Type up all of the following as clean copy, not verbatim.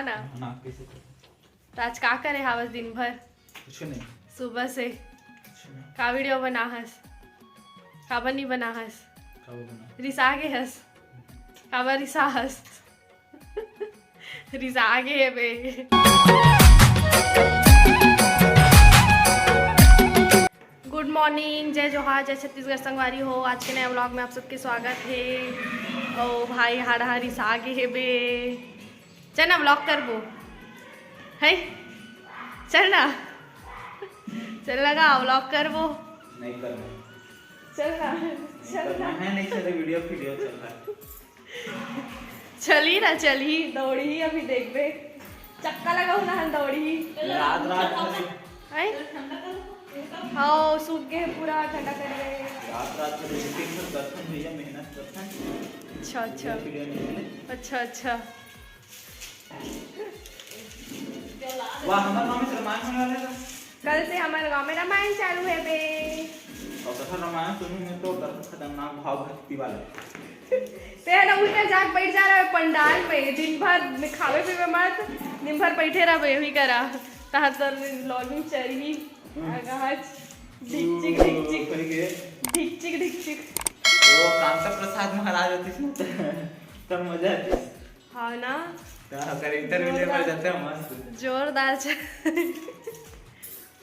ना। ना कैसे तो आज का करे हावस दिन भर? कुछ नहीं, सुबह से कुछ नहीं। का वीडियो बना हस? काबर नहीं बना हस? खाओ बना। रिसा के हस? काबर रिसा हस? रिसा के है बे। गुड मॉर्निंग, जय जोहार, जय छत्तीसगढ़ संगवारी हो। आज के नए व्लॉग में आप सबके स्वागत है। ओ भाई हाड़ा रिसा आगे है बे। चल ना व्लॉग करबो है, चल ना, चल लगा व्लॉग करबो। नहीं करना, चल ना, चल करना ना, है नहीं चले, वीडियो चल रहा है। चली ना, चली दौड़ी अभी देख बे, चक्का लगाओ ना दौड़ी। रात है हाँ सूख गए पूरा, ठंडा कर रहे। रात में एडिटिंग सब करते हैं भैया, मेहनत करते हैं। अच्छा अच्छा वीडियो निकले। अच्छा अच्छा। वाह, हमारे गांव में रामायण होने वाला है। कल से हमारे गांव में रामायण चालू है बे। और कथा रामायण सुनूं मैं तो खतरनाक भाव भक्ति वाला। ते ना उल्टा जाग बैठ जा रहा है पंडाल में, दिन भर खावे पीवे मत, दिन भर बैठे रहा यही करा तहा तर लॉगिंग चली आगाज ढिकचिक ढिकचिक ढिकचिक ढिकचिक। वो कांता प्रसाद महाराज होती तब मजा आती। हाँ ना, कैरेक्टर भी लेकर जाते हैं मस्त जोरदार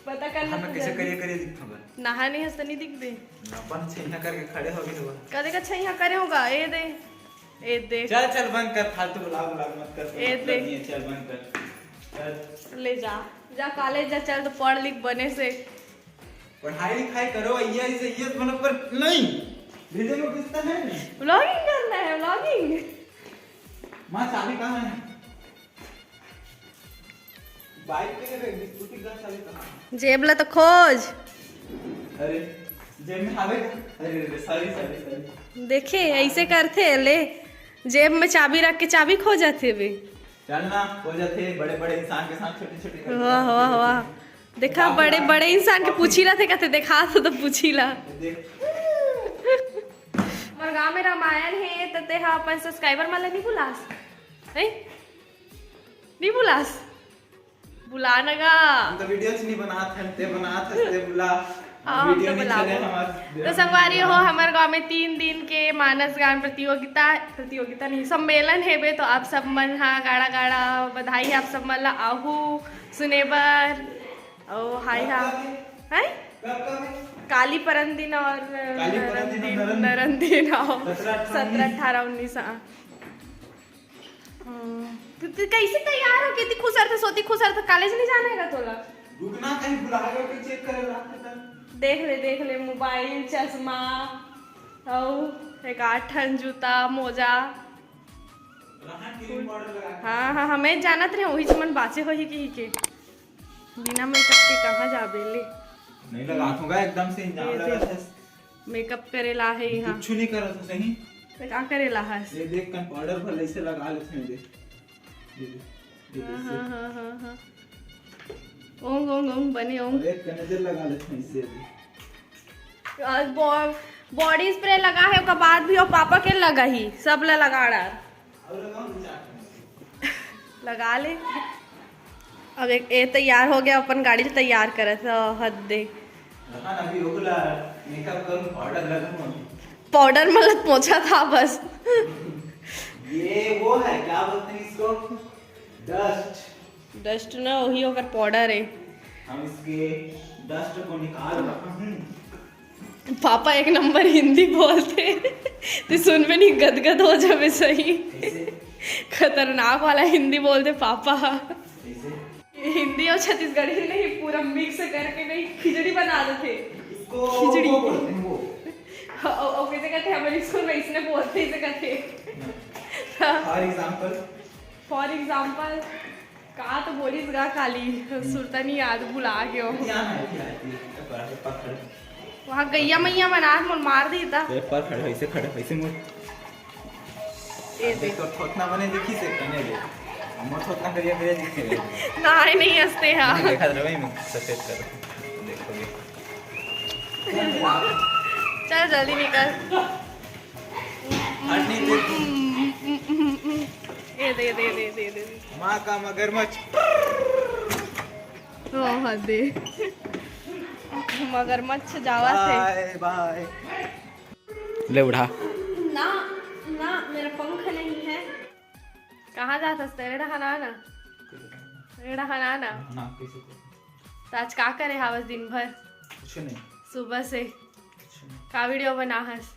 पता करना हमें कैसे करिए दिखता नहा नहीं हंस नहीं दिख दे अपन छैया करके खड़े हो गए हो। कदे का छैया करे होगा। ए दे ए दे, चल चल बंद कर, फालतू ब्लॉग मत कर। ए दे। चल बंद कर, चल ले जा जा कॉलेज जा, चल तो पढ़ लिख बने से पढ़ाई लिखाई करो। ये बनो पर नहीं भेजे में किसका है। व्लॉगिंग करना है, व्लॉगिंग। मां चाबी कहां है? बाइक के लिए स्कूटी का चाबी कहां है? जेब ला तो खोज। अरे जेब में आवे। अरे सॉरी। देखे ऐसे करते ले, जेब में चाबी रख के चाबी खो जाते बे। चलना हो जाते बड़े बड़े इंसान के साथ छोटे छोटे। वाह वाह वाह, देखा बड़े बड़े इंसान के पूछी ला थे कहते देखा तो पूछी ला। हमारे गांव में रामायण है तो ते हा अपन सब्सक्राइबर माला नहीं बुलास है, नहीं बुलास, बुला नगा। हम तो वीडियोस नहीं बनाते, ते बनाते ते बुला। हम तो बुलाओ। तो संगवारी हो, हमारे गांव में 3 दिन के मानस गान प्रतियोगिता नहीं सम्मेलन है बे। तो आप सब मन हा गाड़ा गाड़ा बधाई है आप सब मन ला आहू सुने बर। ओ हाय हा है काली परन दिन और नरन दिन 17 18 19। कैसे तैयार हो कितनी खुश था, सोती खुश था। कॉलेज नहीं जाना है तोला? रुकना कहीं बुलाएगा कि चेक करेगा। देख ले मोबाइल, चश्मा और एक 8 जूता मोजा। हाँ हाँ हमें जाना थे वही मन बाचे हो ही के बिना मेकअप के कहाँ जाबे ले। नहीं लगा दूंगा एकदम से इंजाम लगा था। मेकअप करेला है यहाँ, कुछ नहीं कर रहा था सही। तो क्या करेला है? ये देख कन पाउडर भले से लगा लेते हैं। हाँ ओंग ओंग ओंग बने ओंग। एक नजर लगा लेते हैं इससे। बॉडी स्प्रे लगा है उसका बाद भी और पापा के लगा ही सब लगा रहा लगा ले। अब एक ए तैयार हो गया, अपन गाड़ी तैयार करे था हद दे। अभी होगला मेकअप करूं, पाउडर लगाऊं। पाउडर मतलब पोछा था बस। ये वो है क्या बोलते हैं इसको, डस्ट ना वही होकर पाउडर है। हम इसके डस्ट को निकाल रहा हूं। पापा एक नंबर हिंदी बोलते तो सुन में नहीं गदगद हो जावे सही। खतरनाक वाला हिंदी बोलते पापा। हिंदी और छत्तीसगढ़ी नहीं पूरा मिक्स करके नहीं खिचड़ी बना देते। खिचड़ी कैसे कहते हमारे स्कूल में इसने बोलते इसे कहते। फॉर एग्जाम्पल कहा तो बोलिस गा खाली सुरता नहीं याद भुला गयो। वहाँ गैया मैया बना मार दी था। पर खड़े ऐसे मुंह ये देख तो थोतना बने दिखी से कने दे। हम थोतना करिया दिखे नहीं हंसते हैं। देखा रहा भाई मैं सफेद कर देखोगे। चल जल्दी निकल। दे माँ का मगरमच्छ। दे मगरमच्छ जावा थे। Bye bye. ले उठा। ना ना मेरा पंख नहीं है। कहाँ जाता है? रेड़ा खाना ना किसी को तो आज का करे हावस दिन भर? कुछ नहीं। सुबह से कुछ नहीं। का वीडियो बना हस?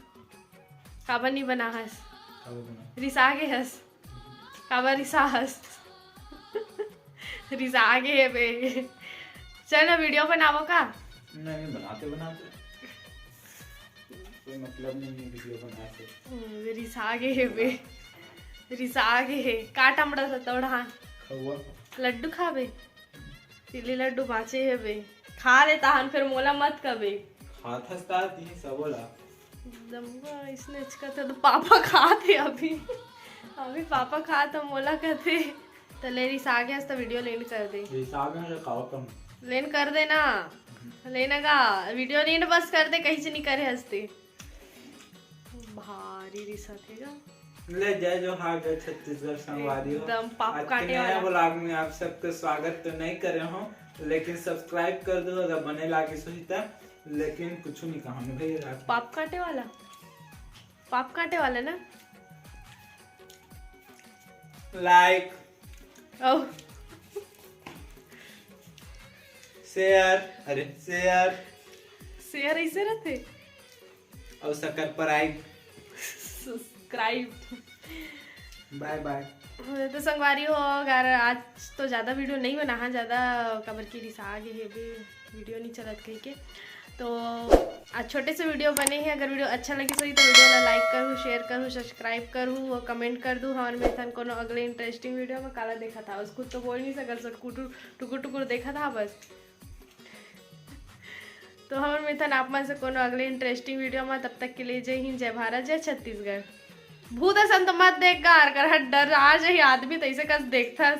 काबर नहीं बना हस? खाओ बना। रिसा गे हस? काबर रिसा हस? रिसा गे है बे। चल ना वीडियो बनावो का? नहीं बनाते कोई मतलब नहीं है वीडियो बनाते। रिसा गे है बे। रिसा गे है। काट अमड़ा सा तोड़ा खाओ। लड्डू खाबे? तिली लड्डू बाँचे है बे। खा ले ताहन फिर मोला मत कबे। हाथ हंसता ती सब बोला। दम्बा इसने इसका तो पापा खाते अभी पापा खा तो मोला कहते तो ले रिसा गया तो वीडियो लेन कर दे। रिसा में खाओ कम। लेन कर देना लेना का वीडियो लेन बस कर दे कहीं से नहीं करे हंसते। भारी रिसा थेगा। ले जय जो हार गए छत्तीसगढ़ संगवारी हो। एकदम पाप काटे वाला वाला ब्लॉग में आप सबका स्वागत तो नहीं कर रहे हो लेकिन सब्सक्राइब कर दो अगर बने लागे सोचता लेकिन कुछ नहीं कहा भैया। पाप काटे वाला ना लाइक ओह शेयर ऐसे रहते और सकर पराई। सब्सक्राइब। Bye bye. तो संगवारी हो अगर आज तो ज़्यादा वीडियो नहीं बना है ज़्यादा कबर की रिसा आगे है भी वीडियो नहीं चलत कहीं के तो आज छोटे से वीडियो बने हैं। अगर वीडियो अच्छा लगे सही तो वीडियो ला लाइक करूँ शेयर करूँ सब्सक्राइब करूँ और कमेंट कर दूँ। हमारे में थन कोनो अगले इंटरेस्टिंग वीडियो में काला देखा था उसको तो बोल नहीं सकल सब टुकुर देखा था बस। तो हमारे में थन आप में से कोनो अगले इंटरेस्टिंग वीडियो में तब तक के लिए जय हिंद जय भारत जय छत्तीसगढ़। भूत असन तो मत देख गार कर डर आज ही आदमी तैसे कस देखता